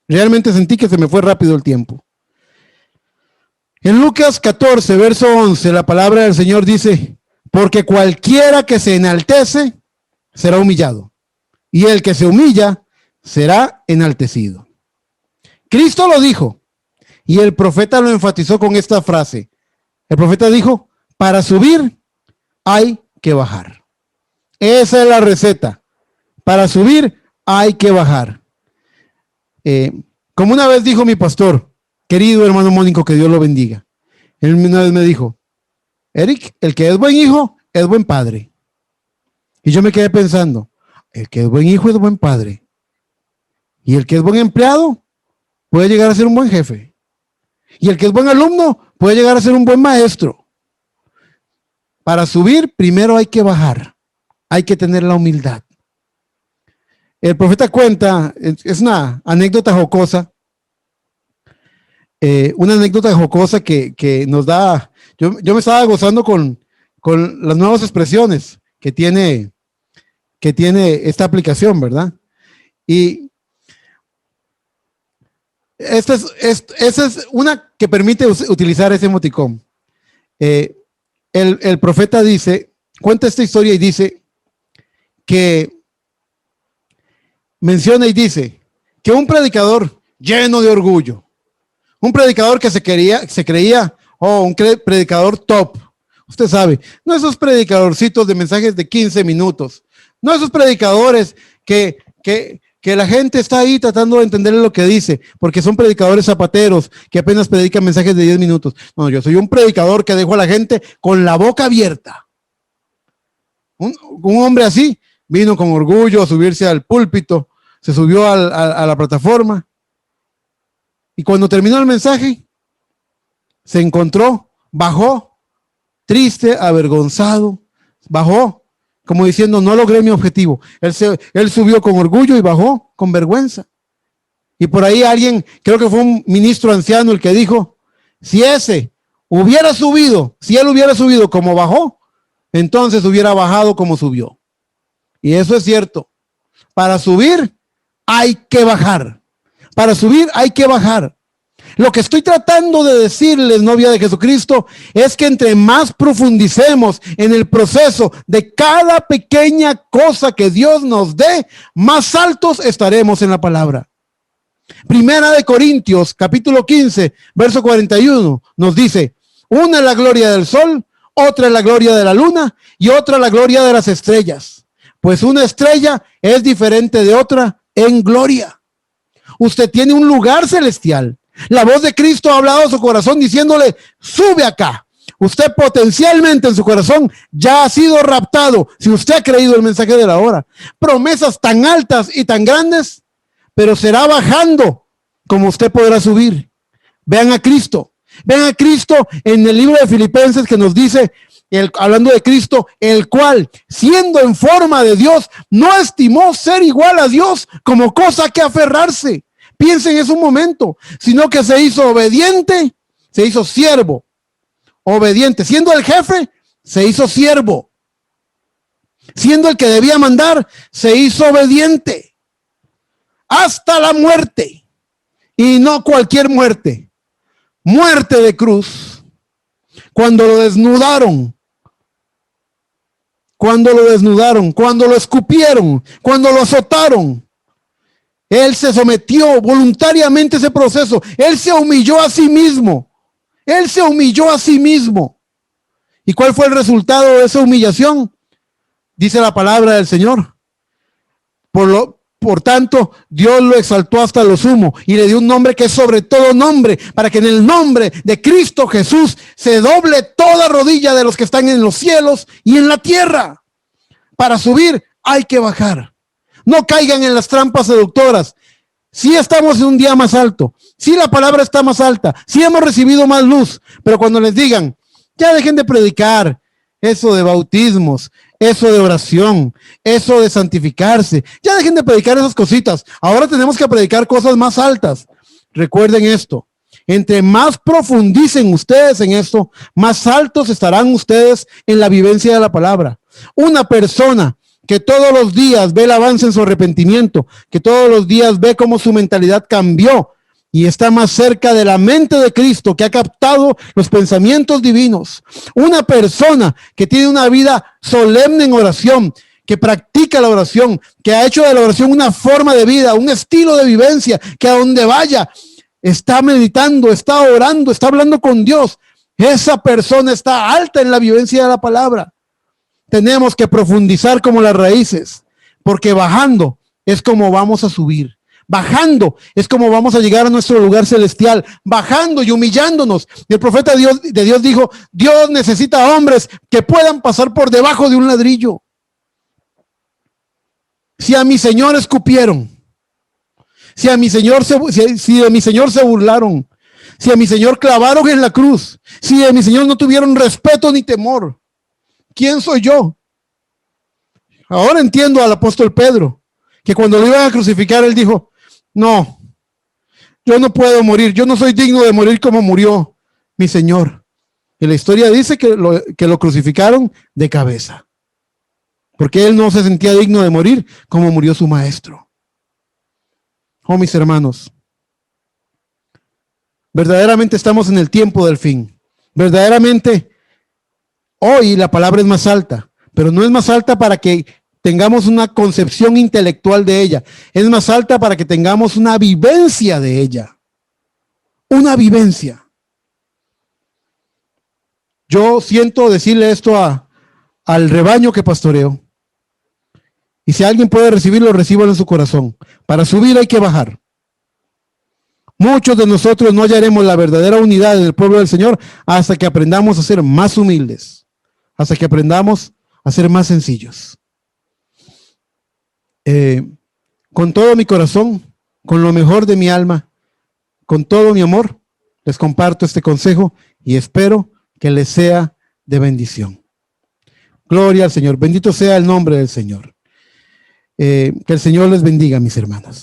Realmente sentí que se me fue rápido el tiempo. En Lucas 14, verso 11, la palabra del Señor dice, porque cualquiera que se enaltece será humillado, y el que se humilla será enaltecido. Cristo lo dijo, y el profeta lo enfatizó con esta frase. El profeta dijo, para subir hay que bajar. Esa es la receta. Para subir hay que bajar. Como una vez dijo mi pastor, querido hermano Mónico, que Dios lo bendiga. Él una vez me dijo, Eric, el que es buen hijo es buen padre. Y yo me quedé pensando, el que es buen hijo es buen padre. Y el que es buen empleado puede llegar a ser un buen jefe. Y el que es buen alumno puede llegar a ser un buen maestro. Para subir, primero hay que bajar. Hay que tener la humildad. El profeta cuenta, es una anécdota jocosa. Una anécdota jocosa que nos da. Yo me estaba gozando con las nuevas expresiones que tiene esta aplicación, ¿verdad? Y esta es una que permite utilizar ese emoticón. El profeta cuenta esta historia y dice que menciona y dice que un predicador lleno de orgullo, un predicador que se creía un predicador top. Usted sabe, no esos predicadorcitos de mensajes de 15 minutos, no esos predicadores que la gente está ahí tratando de entender lo que dice, porque son predicadores zapateros que apenas predican mensajes de 10 minutos. No, yo soy un predicador que dejo a la gente con la boca abierta. Un hombre así vino con orgullo a subirse al púlpito, se subió a la plataforma y cuando terminó el mensaje se encontró, bajó, triste, avergonzado, bajó como diciendo, no logré mi objetivo. Él subió con orgullo y bajó con vergüenza. Y por ahí alguien, creo que fue un ministro anciano el que dijo, si él hubiera subido como bajó, entonces hubiera bajado como subió. Y eso es cierto. Para subir hay que bajar. Para subir hay que bajar. Lo que estoy tratando de decirles, novia de Jesucristo, es que entre más profundicemos en el proceso de cada pequeña cosa que Dios nos dé, más altos estaremos en la palabra. Primera de Corintios, capítulo 15, verso 41, nos dice, una es la gloria del sol, otra es la gloria de la luna y otra la gloria de las estrellas. Pues una estrella es diferente de otra en gloria. Usted tiene un lugar celestial. La voz de Cristo ha hablado a su corazón diciéndole, sube acá. Usted potencialmente en su corazón ya ha sido raptado si usted ha creído el mensaje de la hora. Promesas tan altas y tan grandes, pero será bajando como usted podrá subir. Vean a Cristo en el libro de Filipenses que nos dice, hablando de Cristo, el cual, siendo en forma de Dios, no estimó ser igual a Dios como cosa que aferrarse. Piensen en eso un momento, sino que se hizo obediente, se hizo siervo, obediente. Siendo el jefe, se hizo siervo. Siendo el que debía mandar, se hizo obediente. Hasta la muerte. Y no cualquier muerte. Muerte de cruz. Cuando lo desnudaron, cuando lo escupieron, cuando lo azotaron. Él se sometió voluntariamente a ese proceso. Él se humilló a sí mismo. ¿Y cuál fue el resultado de esa humillación? Dice la palabra del Señor. Por tanto, Dios lo exaltó hasta lo sumo y le dio un nombre que es sobre todo nombre, para que en el nombre de Cristo Jesús se doble toda rodilla de los que están en los cielos y en la tierra. Para subir hay que bajar. No caigan en las trampas seductoras. Sí estamos en un día más alto. Sí la palabra está más alta. Sí hemos recibido más luz. Pero cuando les digan, ya dejen de predicar eso de bautismos, eso de oración, eso de santificarse. Ya dejen de predicar esas cositas. Ahora tenemos que predicar cosas más altas. Recuerden esto. Entre más profundicen ustedes en esto, más altos estarán ustedes en la vivencia de la palabra. Una persona que todos los días ve el avance en su arrepentimiento, que todos los días ve cómo su mentalidad cambió y está más cerca de la mente de Cristo, que ha captado los pensamientos divinos. Una persona que tiene una vida solemne en oración, que practica la oración, que ha hecho de la oración una forma de vida, un estilo de vivencia, que a donde vaya está meditando, está orando, está hablando con Dios. Esa persona está alta en la vivencia de la palabra. tenemos que profundizar como las raíces, porque bajando es como vamos a subir. Bajando es como vamos a llegar a nuestro lugar celestial, bajando y humillándonos. Y el profeta de Dios dijo, Dios necesita hombres que puedan pasar por debajo de un ladrillo. Si a mi Señor escupieron, si a mi Señor si de mi Señor se burlaron, si a mi Señor clavaron en la cruz, si de mi Señor no tuvieron respeto ni temor, ¿quién soy yo? Ahora entiendo al apóstol Pedro, que cuando lo iban a crucificar, él dijo, no, yo no puedo morir, yo no soy digno de morir como murió mi Señor. Y la historia dice que lo crucificaron de cabeza, porque él no se sentía digno de morir como murió su maestro. Oh, mis hermanos, verdaderamente estamos en el tiempo del fin. Verdaderamente, hoy la palabra es más alta, pero no es más alta para que tengamos una concepción intelectual de ella. Es más alta para que tengamos una vivencia de ella. Una vivencia. Yo siento decirle esto al rebaño que pastoreo. Y si alguien puede recibirlo, recíbalo en su corazón. Para subir hay que bajar. Muchos de nosotros no hallaremos la verdadera unidad en el pueblo del Señor hasta que aprendamos a ser más humildes, hasta que aprendamos a ser más sencillos. Con todo mi corazón, con lo mejor de mi alma, con todo mi amor, les comparto este consejo y espero que les sea de bendición. Gloria al Señor. Bendito sea el nombre del Señor. Que el Señor les bendiga, mis hermanos.